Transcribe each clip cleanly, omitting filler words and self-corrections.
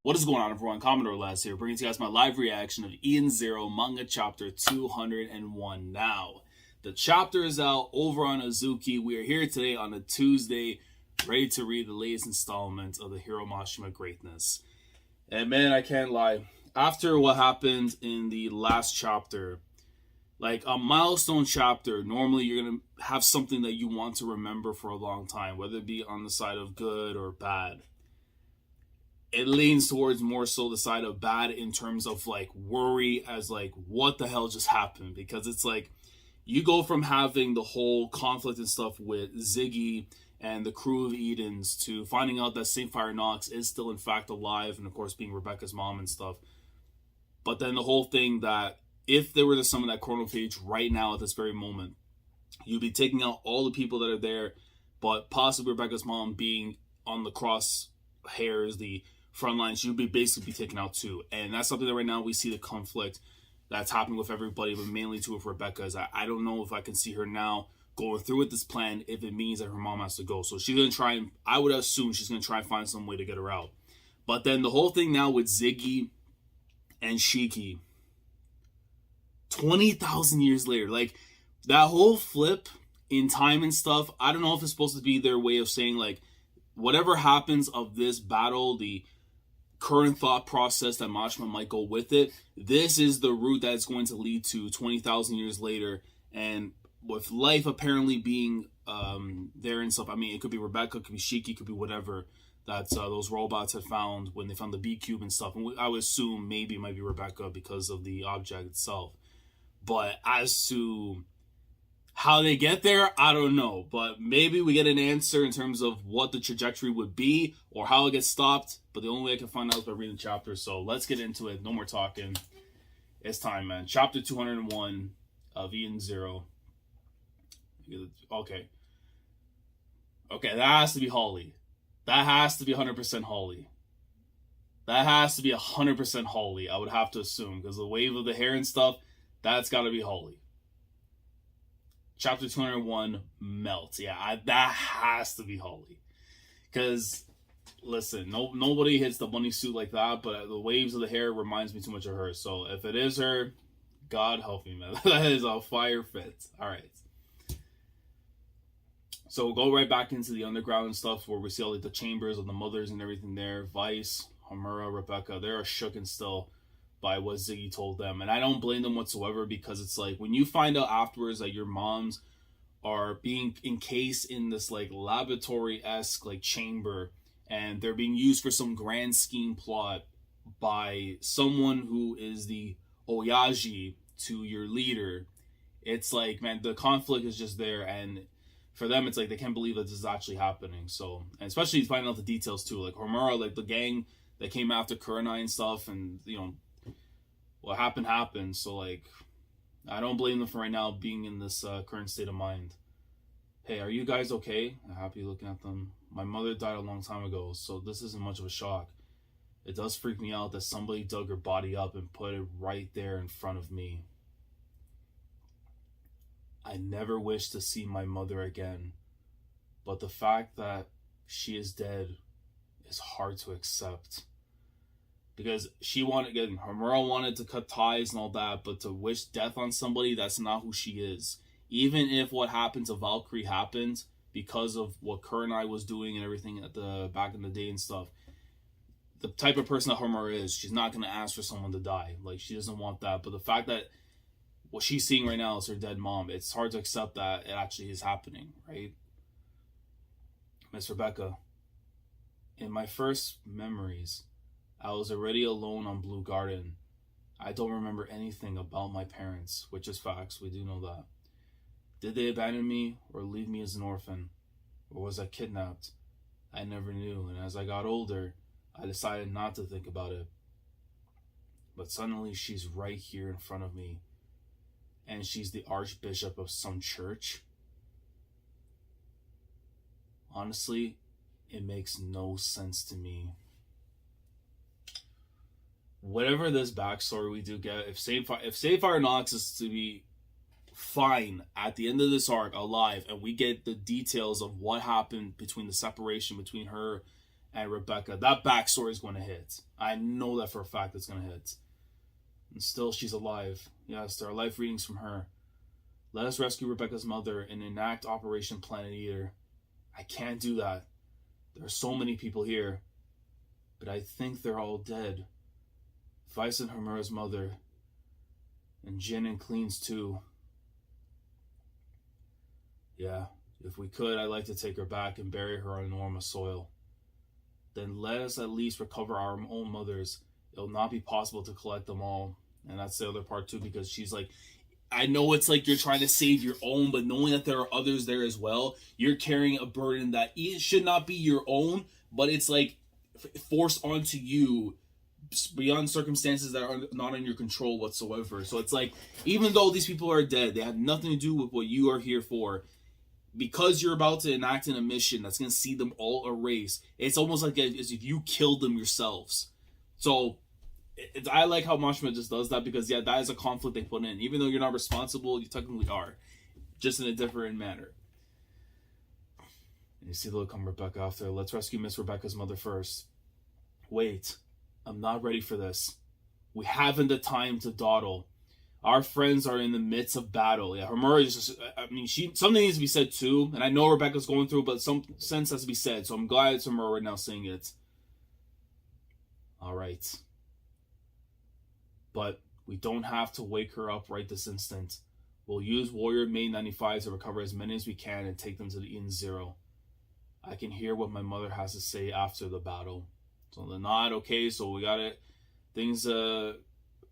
What is going on, everyone? Commodore Les here, bringing to you guys my live reaction of EATER Manga Chapter 201 now. The chapter is out over on Azuki. We are here today on a Tuesday, ready to read the latest installment of the Hero Mashima greatness. And man, I can't lie. After what happened in the last chapter, like a milestone chapter, normally you're going to have something that you want to remember for a long time, whether it be on the side of good or bad. It leans towards more so the side of bad in terms of like worry as like what the hell just happened, because it's like you go from having the whole conflict and stuff with Ziggy and the crew of Edens to finding out that St. Fire Nox is still in fact alive, and of course being Rebecca's mom and stuff. But then the whole thing that if there were to summon that chrono page right now at this very moment, you'd be taking out all the people that are there, but possibly Rebecca's mom being on the crosshairs, the front lines, you'd be basically be taken out too. And that's something that right now we see the conflict that's happening with everybody, but mainly too with Rebecca. Is I don't know if I can see her now going through with this plan if it means that her mom has to go. So she's going to try and, I would assume she's going to try and find some way to get her out. But then the whole thing now with Ziggy and Shiki, 20,000 years later, like that whole flip in time and stuff, I don't know if it's supposed to be their way of saying like, whatever happens of this battle, the current thought process that Mashima might go with it, this is the route that's going to lead to 20,000 years later. And with life apparently being there and stuff, I mean, it could be Rebecca, it could be Shiki, it could be whatever that those robots had found when they found the B cube and stuff. And I would assume maybe it might be Rebecca because of the object itself. But as to how they get there, I don't know. But maybe we get an answer in terms of what the trajectory would be or how it gets stopped. But the only way I can find out is by reading the chapter. So let's get into it. No more talking. It's time, man. Chapter 201 of EATER. Okay. Okay, that has to be Holly. That has to be 100% Holly. That has to be 100% Holly, I would have to assume. Because the wave of the hair and stuff, that's got to be Holly. Chapter 201, Melt. Yeah, that has to be Holly. Because, listen, nobody hits the bunny suit like that, but the waves of the hair reminds me too much of her. So if it is her, God help me, man. That is a fire fit. All right. So we'll go right back into the underground and stuff where we see all like the chambers of the mothers and everything there. Vice, Homura, Rebecca, they're shooken still by what Ziggy told them. And I don't blame them whatsoever, because it's like when you find out afterwards that your moms are being encased in this like laboratory-esque like chamber and they're being used for some grand scheme plot by someone who is the Oyaji to your leader, it's like, man, the conflict is just there. And for them, it's like they can't believe that this is actually happening. So, and especially finding out the details too, like Homura, like the gang that came after Kurenai and stuff, and you know, what happened. So like, I don't blame them for right now being in this current state of mind. Hey, are you guys okay? I'm happy looking at them. My mother died a long time ago, so this isn't much of a shock. It does freak me out that somebody dug her body up and put it right there in front of me. I never wish to see my mother again, but the fact that she is dead is hard to accept. Because she wanted, again, Homura wanted to cut ties and all that, but to wish death on somebody, that's not who she is. Even if what happened to Valkyrie happened because of what Kurenai was doing and everything at the back in the day and stuff, the type of person that Homura is, she's not going to ask for someone to die. Like, she doesn't want that. But the fact that what she's seeing right now is her dead mom, it's hard to accept that it actually is happening, right? Miss Rebecca, in my first memories, I was already alone on Blue Garden. I don't remember anything about my parents, which is facts. We do know that. Did they abandon me or leave me as an orphan? Or was I kidnapped? I never knew, and as I got older, I decided not to think about it. But suddenly she's right here in front of me, and she's the archbishop of some church. Honestly, it makes no sense to me. Whatever this backstory we do get, if St. Fire Nox is to be fine at the end of this arc alive, and we get the details of what happened between the separation between her and Rebecca. That backstory is going to hit. I know that for a fact it's going to hit. And still, she's alive. Yes, there are life readings from her. Let us rescue Rebecca's mother and enact Operation Planet Eater. I can't do that. There are so many people here. But I think they're all dead. Vice and Homura's mother. And Jin and Clean's too. Yeah, if we could, I'd like to take her back and bury her on Norma soil. Then let us at least recover our own mothers. It'll not be possible to collect them all. And that's the other part too, because she's like, I know it's like you're trying to save your own, but knowing that there are others there as well, you're carrying a burden that it should not be your own, but it's like forced onto you beyond circumstances that are not in your control whatsoever. So it's like, even though these people are dead, they have nothing to do with what you are here for. Because you're about to enact in a mission that's going to see them all erased, it's almost like as if you killed them yourselves. So I like how Mashima just does that, because yeah, that is a conflict they put in. Even though you're not responsible, you technically are, just in a different manner. And you see the look on Rebecca after. Let's rescue Miss Rebecca's mother first. Wait, I'm not ready for this. We haven't the time to dawdle. Our friends are in the midst of battle. Yeah, Homura is just, I mean, something needs to be said too. And I know Rebecca's going through, but some sense has to be said. So I'm glad it's Homura now saying it. All right. But we don't have to wake her up right this instant. We'll use Warrior Main 95 to recover as many as we can and take them to the Eden Zero. I can hear what my mother has to say after the battle. So the nod, okay, so we got it. Things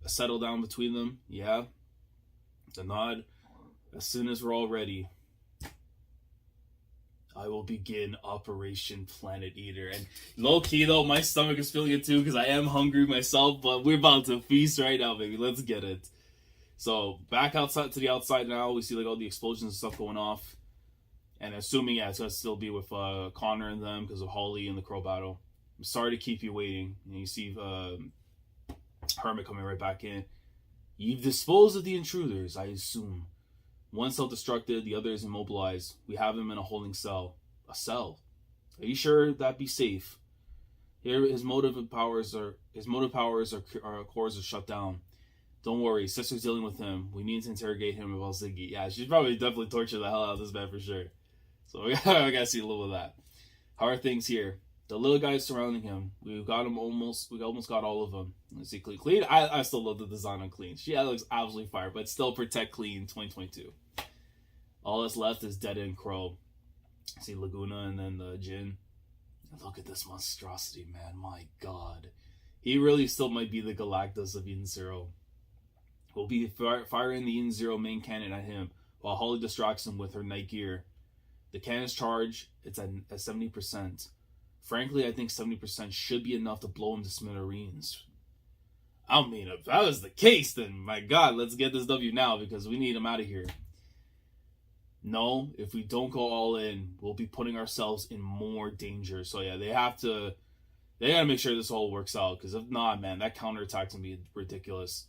settle down between them. Yeah. The nod. As soon as we're all ready, I will begin Operation Planet Eater. And low-key though, my stomach is feeling it too, because I am hungry myself, but we're about to feast right now, baby. Let's get it. So, back outside to the outside now, we see like all the explosions and stuff going off. And assuming, yeah, it's going to still be with Connor and them because of Holly and the Crow battle. I'm sorry to keep you waiting. And you see Hermit coming right back in. You've disposed of the intruders, I assume. One self-destructed, the other is immobilized. We have him in a holding cell. A cell? Are you sure that'd be safe? Here, his motive powers are cores are shut down. Don't worry, Sister's dealing with him. We need to interrogate him about Ziggy. Yeah, she's probably definitely tortured the hell out of this man for sure. So we gotta see a little of that. How are things here? The little guys surrounding him. We almost got all of them. Let's see, Clean. I still love the design on Clean. She looks absolutely fire, but still protect Clean 2022. All that's left is Dead and Crow. See Laguna and then the Jin. Look at this monstrosity, man. My God. He really still might be the Galactus of Eden Zero. We'll be firing the Eden Zero main cannon at him while Holly distracts him with her night gear. The cannon's charge, it's at 70%. Frankly, I think 70% should be enough to blow him to smithereens. I mean, if that was the case, then my God, let's get this W now because we need him out of here. No, if we don't go all in, we'll be putting ourselves in more danger. So yeah, they gotta make sure this all works out, because if not, man, that counterattack's gonna be ridiculous.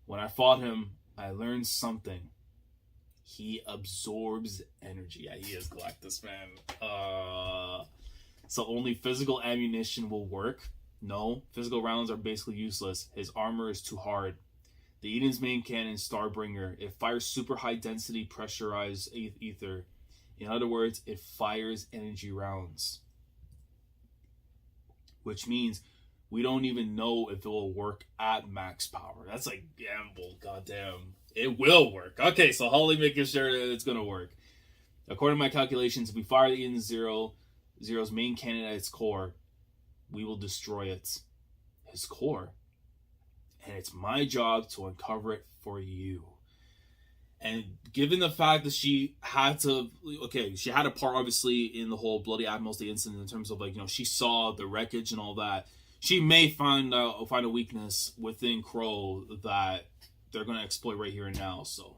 When I fought him, I learned something. He absorbs energy. Yeah, he is Galactus, man. So only physical ammunition will work? No, physical rounds are basically useless. His armor is too hard. The Eden's main cannon, Starbringer, it fires super high density pressurized ether. In other words, it fires energy rounds. Which means we don't even know if it will work at max power. That's like gamble, goddamn. It will work. Okay, so Holly making sure that it's going to work. According to my calculations, if we fire the Eden Zero's main cannon at its core, we will destroy it. His core. And it's my job to uncover it for you. And given the fact that she had a part obviously in the whole Bloody Admiral's Day incident in terms of she saw the wreckage and all that. She may find a weakness within Crow that they're going to exploit right here and now. So,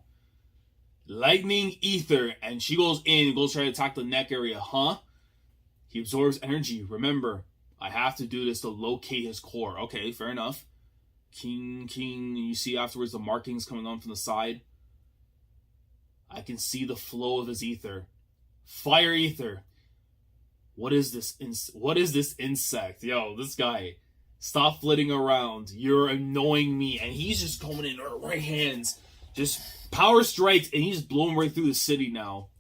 lightning ether, and she goes in and goes try to attack the neck area. He absorbs energy. Remember, I have to do this to locate his core. Okay, fair enough. King, you see afterwards the markings coming on from the side. I can see the flow of his ether. Fire ether. What is this? What is this insect? Yo, this guy, stop flitting around. You're annoying me. And he's just coming in our right hands, just power strikes, and he's blowing right through the city now.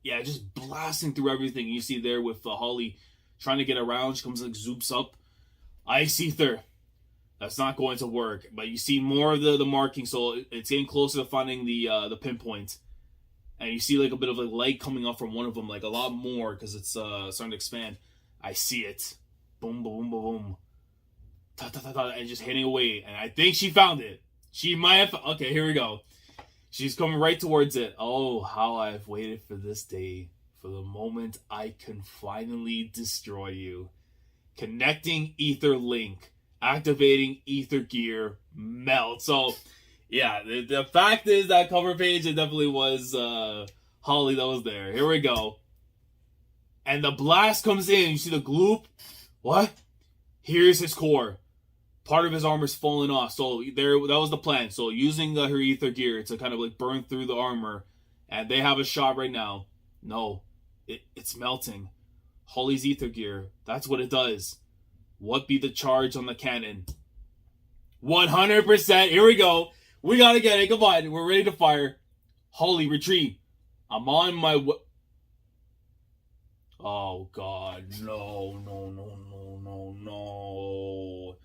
Yeah, just blasting through everything. You see there with Holly trying to get around. She comes like zoops up. Ice ether. That's not going to work. But you see more of the marking, so it's getting closer to finding the pinpoint. And you see like a bit of like light coming up from one of them, like a lot more because it's starting to expand. I see it. Boom, boom, boom, boom. Ta, ta, ta, ta, and just hitting away. And I think she found it. She might have. Okay, here we go. She's coming right towards it. Oh, how I've waited for this day. For the moment I can finally destroy you. Connecting ether link. Activating ether gear. Melt. So, yeah, the fact is that cover page, it definitely was Holly that was there. Here we go. And the blast comes in. You see the gloop? What? Here's his core. Part of his armor's falling off. So there, that was the plan. So using her ether gear to kind of like burn through the armor. And they have a shot right now. No. It's melting. Holly's ether gear. That's what it does. What be the charge on the cannon? 100%. Here we go. We gotta get it. Come on. We're ready to fire. Holly, retreat. I'm on my way. Oh, God. No, no, no, no, no, no.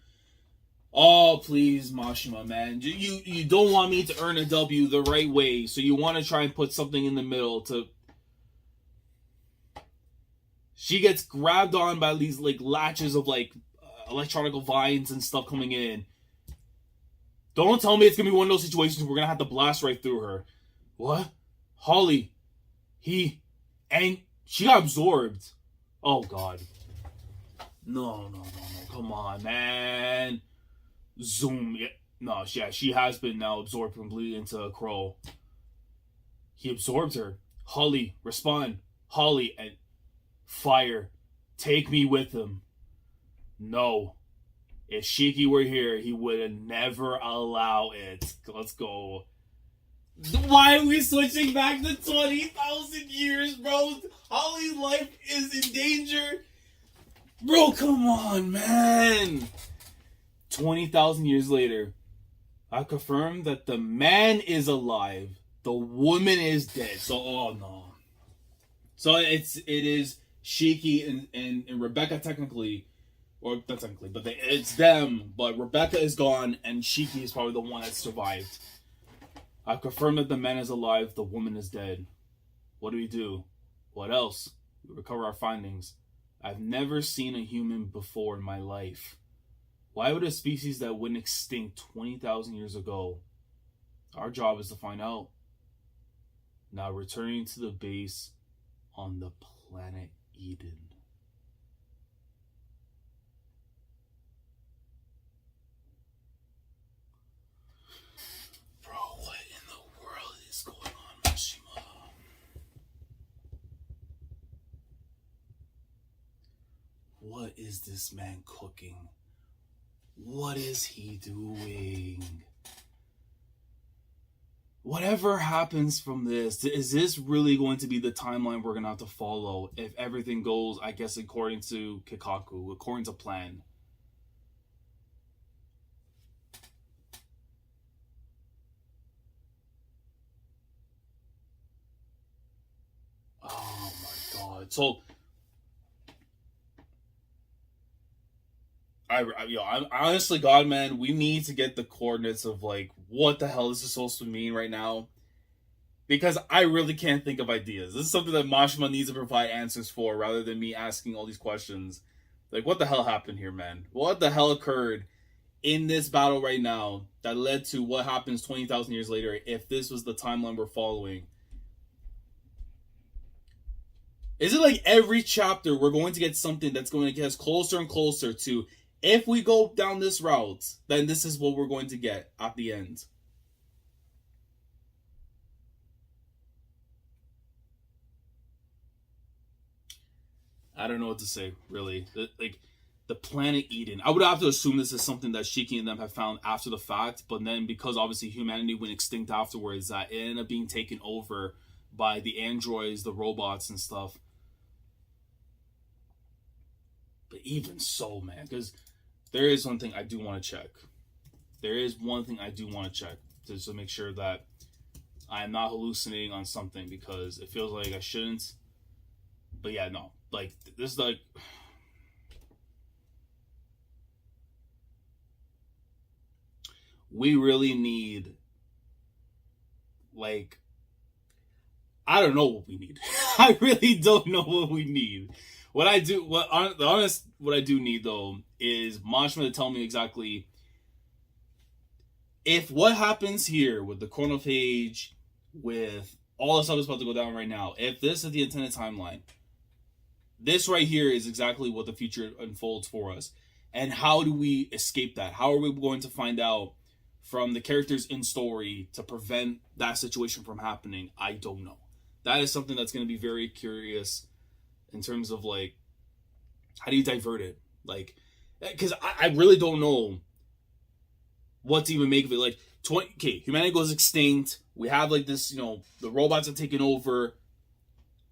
Oh, please, Mashima, man. You don't want me to earn a W the right way, so you want to try and put something in the middle to... She gets grabbed on by these, like, latches of, like, electronic vines and stuff coming in. Don't tell me it's going to be one of those situations where we're going to have to blast right through her. What? Holly. And she got absorbed. Oh, God. No. Come on, man. Zoom. Yeah. No, yeah, she has been now absorbed completely into a crow. He absorbed her. Holly, respond. Holly, and fire. Take me with him. No. If Shiki were here, he would never allow it. Let's go. Why are we switching back to 20,000 years, bro? Holly's life is in danger. Bro, come on, man. 20,000 years later, I confirm that the man is alive. The woman is dead. So, oh no. So it is Shiki and Rebecca technically, or not technically, but it's them. But Rebecca is gone, and Shiki is probably the one that survived. I confirm that the man is alive. The woman is dead. What do we do? What else? We recover our findings. I've never seen a human before in my life. Why would a species that went extinct 20,000 years ago? Our job is to find out. Now returning to the base on the planet Eden. Bro, what in the world is going on, Mashima? What is this man cooking? What is he doing? Whatever happens from this, is this really going to be the timeline we're going to have to follow if everything goes, I guess, according to Kikaku, according to plan? Oh my God. So, I honestly, God, man, we need to get the coordinates of, like, what the hell this is supposed to mean right now. Because I really can't think of ideas. This is something that Mashima needs to provide answers for, rather than me asking all these questions. Like, what the hell happened here, man? What the hell occurred in this battle right now that led to what happens 20,000 years later if this was the timeline we're following? Is it like every chapter we're going to get something that's going to get us closer and closer to... If we go down this route, then this is what we're going to get at the end. I don't know what to say, really. Like, the planet Eden. I would have to assume this is something that Shiki and them have found after the fact, but then because obviously humanity went extinct afterwards, that it ended up being taken over by the androids, the robots and stuff. But even so, man, because there is one thing I do want to check. There is one thing I do want to check just to make sure that I am not hallucinating on something, because it feels like I shouldn't. But yeah, no. Like, this is like... We really need, like... I don't know what we need. I really don't know what we need. What I do need, though, is Mashima to tell me exactly if what happens here with the chronophage, with all the stuff that's about to go down right now, if this is the intended timeline, this right here is exactly what the future unfolds for us. And how do we escape that? How are we going to find out from the characters in story to prevent that situation from happening? I don't know. That is something that's going to be very curious in terms of, like, how do you divert it? Like, because I really don't know what to even make of it. Like, humanity goes extinct. We have, like, this, the robots are taking over.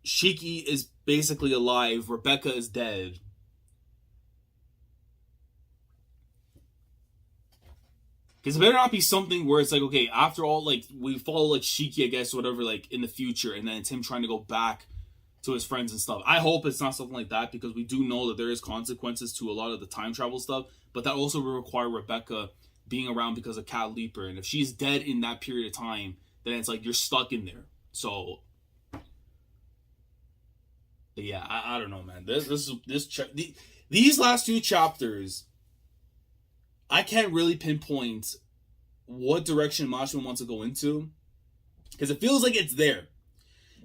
Shiki is basically alive. Rebecca is dead. Because it better not be something where it's like, okay, after all, like, we follow, like, Shiki, I guess, whatever, like, in the future, and then it's him trying to go back to his friends and stuff. I hope it's not something like that, because we do know that there is consequences to a lot of the time travel stuff, but that also will require Rebecca being around because of Cat Leaper, and if she's dead in that period of time, then it's like, you're stuck in there. So, but yeah, I don't know, man. These last two chapters, I can't really pinpoint what direction Mashima wants to go into, because it feels like it's there.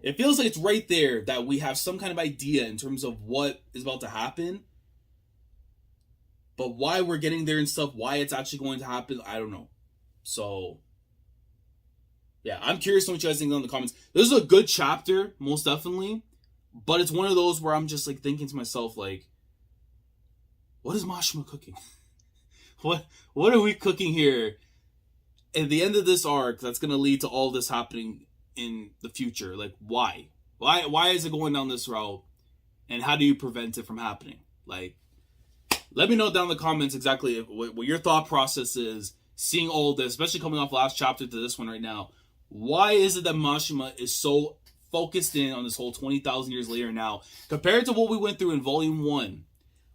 It feels like it's right there, that we have some kind of idea in terms of what is about to happen. But why we're getting there and stuff, why it's actually going to happen, I don't know. So, yeah, I'm curious what you guys think in the comments. This is a good chapter, most definitely. But it's one of those where I'm just, like, thinking to myself, like, what is Mashima cooking? What are we cooking here at the end of this arc that's going to lead to all this happening in the future? Like, why? Why is it going down this route? And how do you prevent it from happening? Like, let me know down in the comments exactly what your thought process is, seeing all of this, especially coming off last chapter to this one right now. Why is it that Mashima is so focused in on this whole 20,000 years later now, compared to what we went through in Volume 1?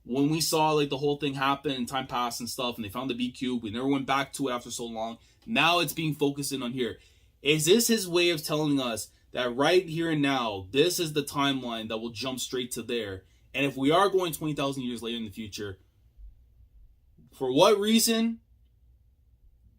When we saw, like, the whole thing happen and time passed and stuff, and they found the B cube, we never went back to it after so long. Now it's being focused in on here. Is this his way of telling us that right here and now, this is the timeline that will jump straight to there? And if we are going 20,000 years later in the future, for what reason,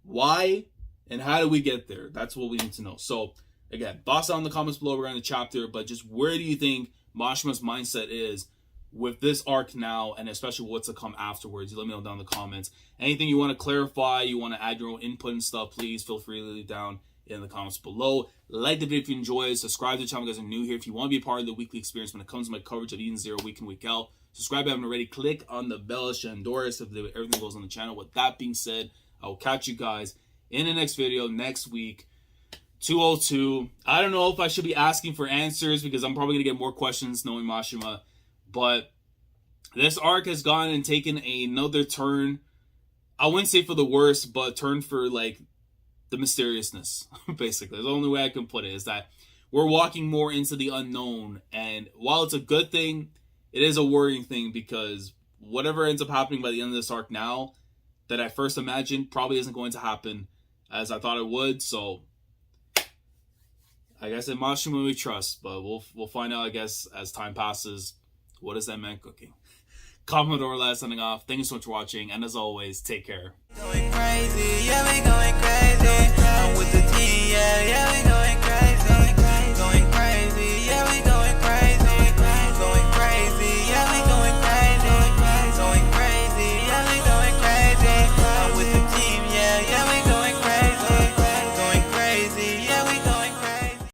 why, and how do we get there? That's what we need to know. So, again, box down in the comments below regarding the chapter, but just where do you think Mashima's mindset is with this arc now, and especially what's to come afterwards? You let me know down in the comments. Anything you want to clarify, you want to add your own input and stuff, please feel free to leave it down in the comments below. Like the video if you enjoy it. Subscribe to the channel if you guys are new here. If you want to be a part of the weekly experience when it comes to my coverage of Eden Zero week in, week out, subscribe if you haven't already. Click on the bell, Shandora, so that everything goes on the channel. With that being said, I will catch you guys in the next video next week. 202. I don't know if I should be asking for answers, because I'm probably going to get more questions knowing Mashima. But this arc has gone and taken another turn. I wouldn't say for the worse, but turn for, like, the mysteriousness, basically. That's the only way I can put it, is that we're walking more into the unknown. And while it's a good thing, it is a worrying thing, because whatever ends up happening by the end of this arc now, that I first imagined, probably isn't going to happen as I thought it would. So, I guess in Mashima we trust, but we'll find out, I guess, as time passes. What is that man cooking? Commodore signing off. Thank you so much for watching, and as always, take care. Going crazy, yeah, we going